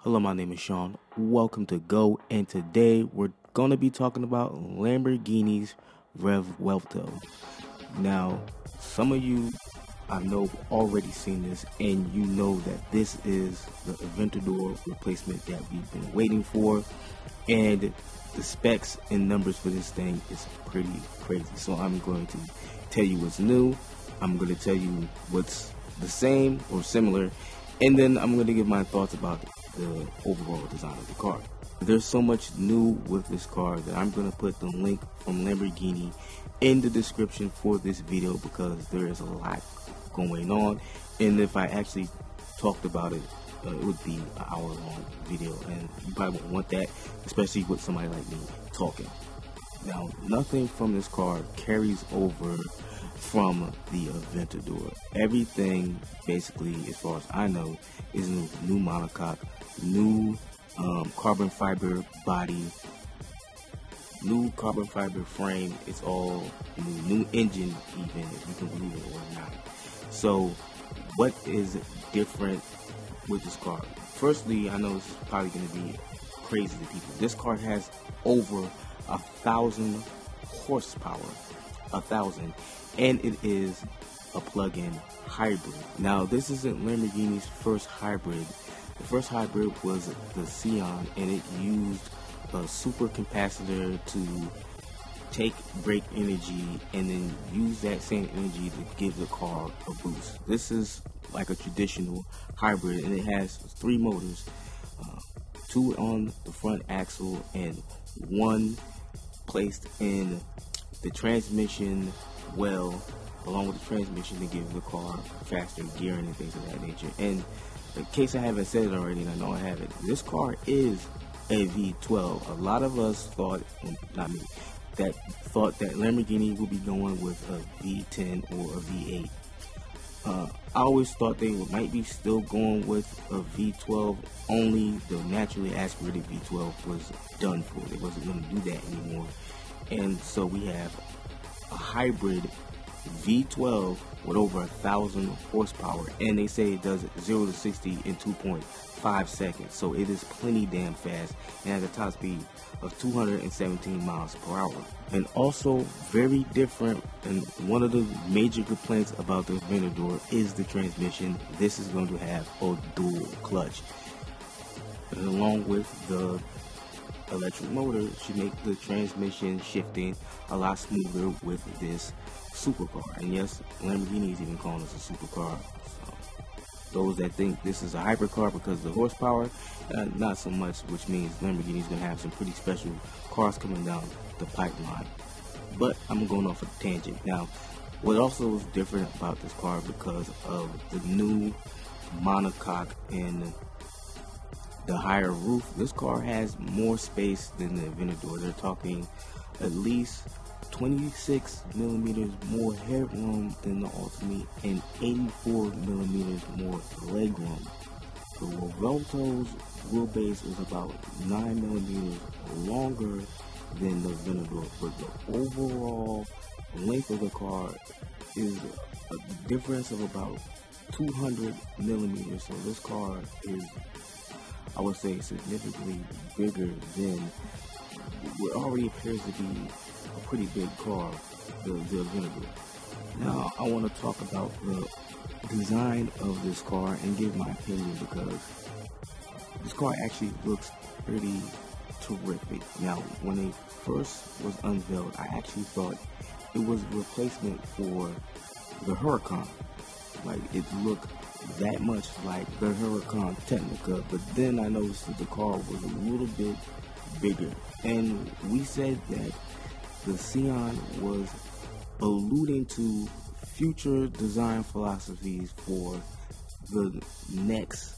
Hello, my name is Sean. Welcome to Go, and today we're going to be talking about Lamborghini's Revuelto. Now, some of you I know already seen this, and you know that this is the Aventador replacement that we've been waiting for, and the specs and numbers for this thing is pretty crazy. So I'm going to tell you what's new, I'm going to tell you what's the same or similar, and then I'm going to give my thoughts about the overall design of the car. There's so much new with this car that I'm going to put the link from Lamborghini in the description for this video because there is a lot going on, and if I actually talked about it, it would be an hour-long video, and you probably won't want that, especially with somebody like me talking. Now, nothing from this car carries over from the Aventador. Everything, basically, as far as I know, is new monocoque, new carbon fiber body, new carbon fiber frame. It's all new engine, even if you can believe it or not. So, what is different with this car? Firstly, I know this is probably going to be crazy to people. This car has over 1,000 horsepower, 1,000, and it is a plug-in hybrid. Now, this isn't Lamborghini's first hybrid. The first hybrid was the Scion, and it used a supercapacitor to take brake energy and then use that same energy to give the car a boost. This is like a traditional hybrid, and it has 3 motors, 2 on the front axle and 1 placed in the transmission well, along with the transmission to give the car faster gearing and things of that nature. And in case I haven't said it already, and I know I haven't, this car is a V12. A lot of us thought, not me, that thought that Lamborghini would be going with a V10 or a V8. I always thought they might be still going with a V12, only the naturally aspirated V12 was done for. They wasn't going to do that anymore. And so we have a hybrid V12 with over 1,000 horsepower, and they say it does 0 to 60 in 2.5 seconds. So it is plenty damn fast, and has a top speed of 217 miles per hour. And also very different, and one of the major complaints about the Aventador is the transmission. This is going to have a dual clutch, and along with the electric motor, should make the transmission shifting a lot smoother with this supercar. And yes, Lamborghini is even calling this a supercar. So those that think this is a hypercar because of the horsepower, not so much, which means Lamborghini is going to have some pretty special cars coming down the pipeline. But I'm going off a tangent. Now, what also is different about this car because of the new monocoque and the higher roof, this car has more space than the Aventador. They're talking at least 26 millimeters more headroom than the Ultimate and 84 millimeters more legroom. The Revuelto's wheelbase is about 9 millimeters longer than the Aventador, but the overall length of the car is a difference of about 200 millimeters. So this car is, I would say, significantly bigger than what already appears to be a pretty big car, the Aventador. Now, I want to talk about the design of this car and give my opinion because this car actually looks pretty terrific. Now, when it first was unveiled, I actually thought it was a replacement for the Huracan. Like, it looked that much like the Huracan Technica, but then I noticed that the car was a little bit bigger, and we said that the Scion was alluding to future design philosophies for the next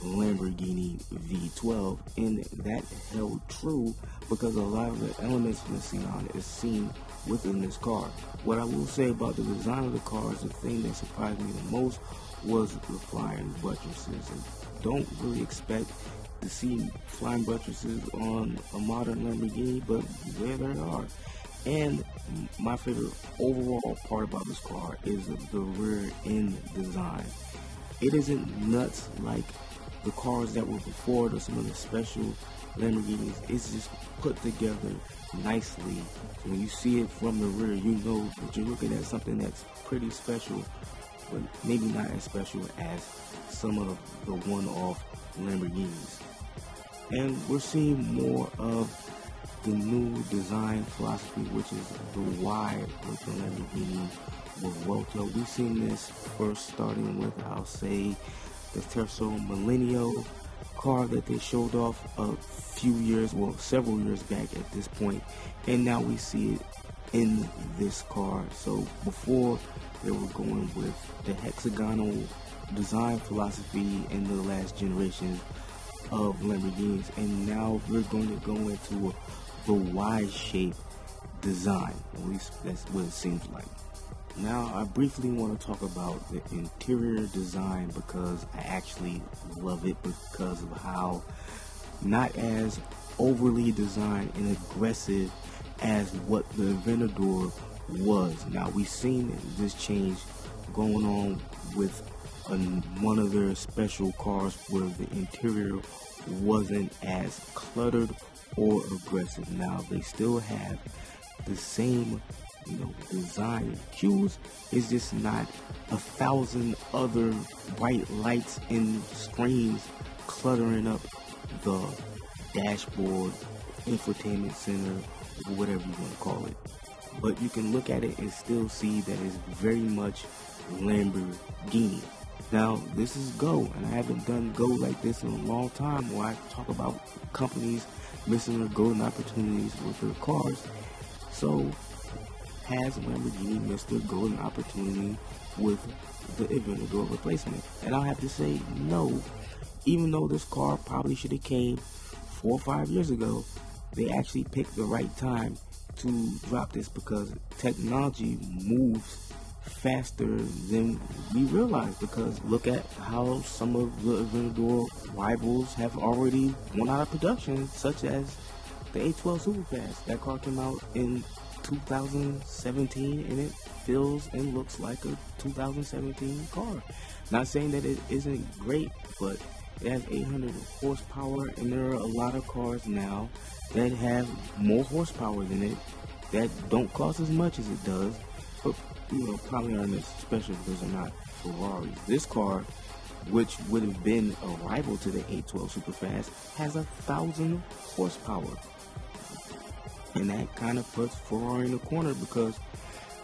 Lamborghini V12, and that held true because a lot of the elements from the Scion is seen within this car. What I will say about the design of the car is the thing that surprised me the most was the flying buttresses. And don't really expect to see flying buttresses on a modern Lamborghini, but there they are. And my favorite overall part about this car is the rear end design. It isn't nuts like the cars that were before, or some of the special Lamborghinis, it's just put together nicely. So when you see it from the rear, you know that you're looking at something that's pretty special, but maybe not as special as some of the one-off Lamborghinis. And we're seeing more of the new design philosophy, which is the Y with the Lamborghini Revuelto. We've seen this first starting with, I'll say, the Terzo Millennio car that they showed off a few years, well, several years back at this point, and now we see it in this car. So before, they were going with the hexagonal design philosophy in the last generation of Lamborghinis, and now we're going to go into the Y-shape design. At least that's what it seems like. Now, I briefly want to talk about the interior design because I actually love it because of how not as overly designed and aggressive as what the Aventador was. Now, we've seen this change going on with one of their special cars where the interior wasn't as cluttered or aggressive. Now, they still have the same design cues. It's just not 1,000 other bright lights and screens cluttering up the dashboard, infotainment center, whatever you want to call it. But you can look at it and still see that it's very much Lamborghini. Now, this is Go, and I haven't done Go like this in a long time, where I talk about companies missing their golden opportunities with their cars. So, has Lamborghini missed their golden opportunity with the Aventador replacement? And I'll have to say no. Even though this car probably should have came 4 or 5 years ago, they actually picked the right time to drop this because technology moves faster than we realize. Because look at how some of the Aventador rivals have already gone out of production, such as the A12 Superfast. That car came out in 2017 and it feels and looks like a 2017 car. Not saying that it isn't great, but it has 800 horsepower, and there are a lot of cars now that have more horsepower than it that don't cost as much as it does, but probably aren't as special because they're not Ferraris. This car, which would have been a rival to the A12 Superfast, has 1,000 horsepower. And that kind of puts Ferrari in the corner, because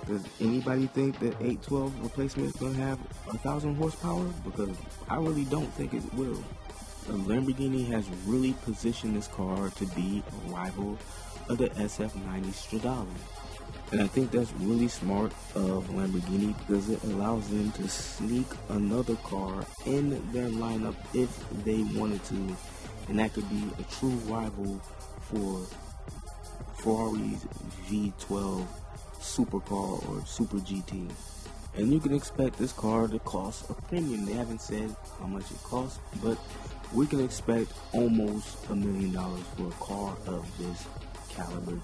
does anybody think that 812 replacement is going to have 1,000 horsepower? Because I really don't think it will. The Lamborghini has really positioned this car to be a rival of the SF90 Stradale. And I think that's really smart of Lamborghini, because it allows them to sneak another car in their lineup if they wanted to. And that could be a true rival for Ferrari's V12 supercar or Super GT. And you can expect this car to cost a premium. They haven't said how much it costs, but we can expect almost $1 million for a car of this caliber.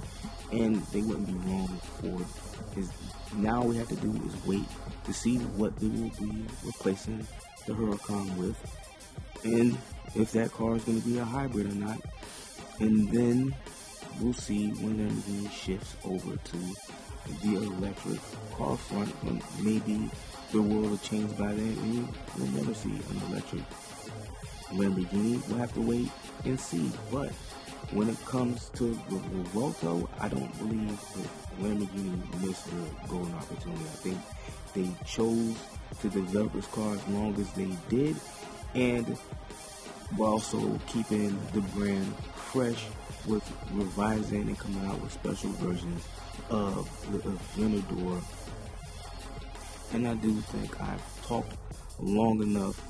And they wouldn't be wrong for it, because now all we have to do is wait to see what they will be replacing the Huracan with, and if that car is going to be a hybrid or not. And then we'll see when Lamborghini shifts over to the electric car front, and maybe the world will change by then and we'll never see an electric Lamborghini. We'll have to wait and see. But when it comes to the Revuelto, I don't believe that Lamborghini missed their golden opportunity. I think they chose to develop this car as long as they did, and while also keeping the brand fresh with revising and coming out with special versions of the Aventador. And I do think I've talked long enough.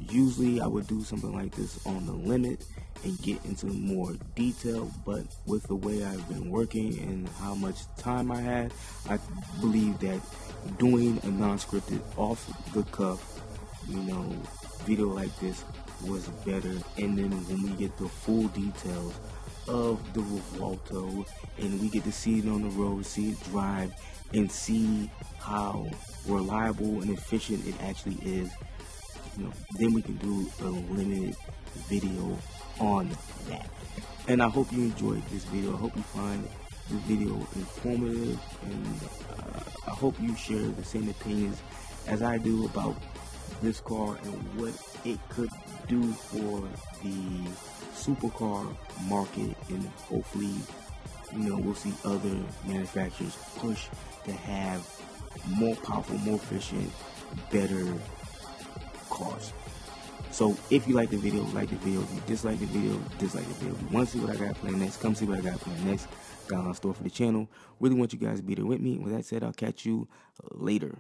Usually I would do something like this on the limit and get into more detail, but with the way I've been working and how much time I had, I believe that doing a non-scripted, off the cuff, video like this was better. And then when we get the full details of the Revuelto and we get to see it on the road, see it drive, and see how reliable and efficient it actually is, then we can do a limited video on that. And I hope you enjoyed this video. I hope you find this video informative, and I hope you share the same opinions as I do about this car and what it could do for the supercar market, and hopefully we'll see other manufacturers push to have more powerful, more efficient, better cars. So if you like the video, like the video. If you dislike the video, dislike the video. If you want to see what I got planned next, come see what I got planned next. Got on store for the channel. Really want you guys to be there with me. With that said, I'll catch you later.